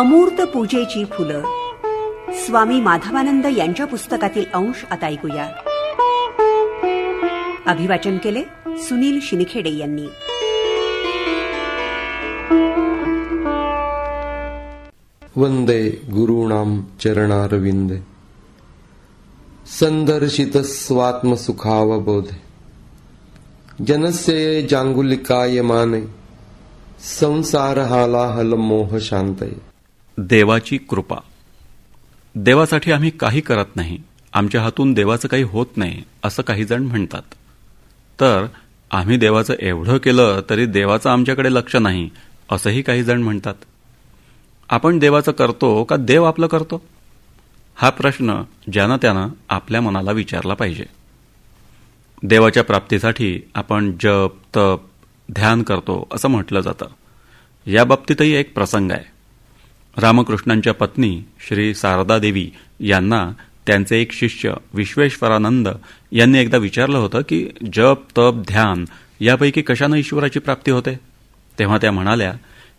अमूर्त पूजेची फुलं स्वामी माधवानंद यांच्या पुस्तकातील अंश आता ऐकूया. अभिवाचन केले सुनील शिनखेडे यांनी. वंदे गुरूणां चरणारविंदे संदर्शित स्वात्मसुखावबोधे जनस्य जांगुलिकाय माने संसार हालाहल मोह शांतये. देवाची कृपा. देवासाठी आम्ही काही करत नाही, आमच्या हातून देवाचं काही होत नाही असं काही जण म्हणतात. तर आम्ही देवाचं एवढं केलं तरी देवाचं आमच्याकडे लक्ष नाही असंही काही जण म्हणतात. आपण देवाचं करतो का देव आपलं करतो? हा प्रश्न ज्यानं त्यानं आपल्या मनाला विचारला पाहिजे. देवाच्या प्राप्तीसाठी आपण जप तप ध्यान करतो असं म्हटलं जातं. या बाबतीतही एक प्रसंग आहे. रामकृष्णांच्या पत्नी श्री शारदा देवी यांना त्यांचे एक शिष्य विश्वेश्वरानंद यांनी एकदा विचारलं होतं की जप तप ध्यान यापैकी कशानं ईश्वराची प्राप्ती होते? तेव्हा त्या म्हणाल्या,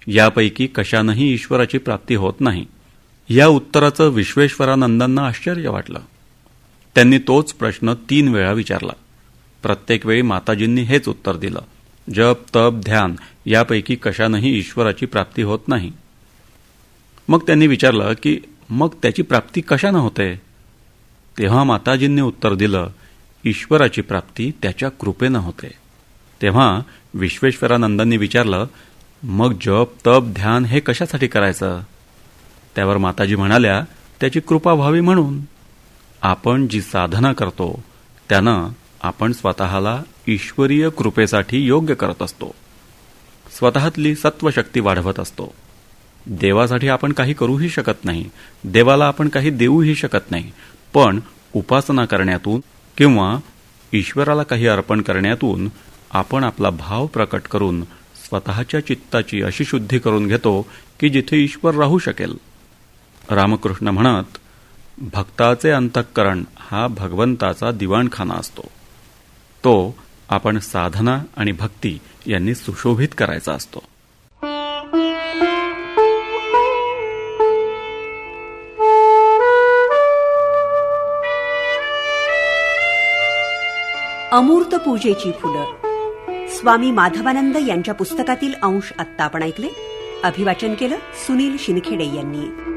यापैकी कशानंही ईश्वराची प्राप्ती होत नाही. या उत्तराचं विश्वेश्वरानंदांना आश्चर्य वाटलं. त्यांनी तोच प्रश्न 3 वेळा विचारला. प्रत्येक वेळी माताजींनी हेच उत्तर दिलं, जप तप ध्यान यापैकी कशानंही ईश्वराची प्राप्ती होत नाही. मग त्यांनी विचारलं की मग त्याची प्राप्ती कशानं होते? तेव्हा माताजींनी उत्तर दिलं, ईश्वराची प्राप्ती त्याच्या कृपेनं होते. तेव्हा विश्वेश्वरानंदांनी विचारलं, मग जप तप ध्यान हे कशासाठी करायचं? त्यावर माताजी म्हणाल्या, त्याची कृपा व्हावी म्हणून. आपण जी साधना करतो त्यानं आपण स्वतःला ईश्वरीय कृपेसाठी योग्य करत असतो, स्वतःतली सत्वशक्ती वाढवत असतो. देवासाठी आपण काही करूही शकत नाही, देवाला आपण काही देऊही शकत नाही, पण उपासना करण्यातून किंवा ईश्वराला काही अर्पण करण्यातून आपण आपला भाव प्रकट करून स्वतःच्या चित्ताची अशी शुद्धी करून घेतो की जिथे ईश्वर राहू शकेल. रामकृष्ण म्हणत, भक्ताचे अंतःकरण हा भगवंताचा दिवाणखाना असतो. तो आपण साधना आणि भक्ती यांनी सुशोभित करायचा असतो. अमूर्त पूजेची फुलं स्वामी माधवानंद यांच्या पुस्तकातील अंश आत्ता आपण ऐकले. अभिवाचन केलं सुनील शिनखेडे यांनी.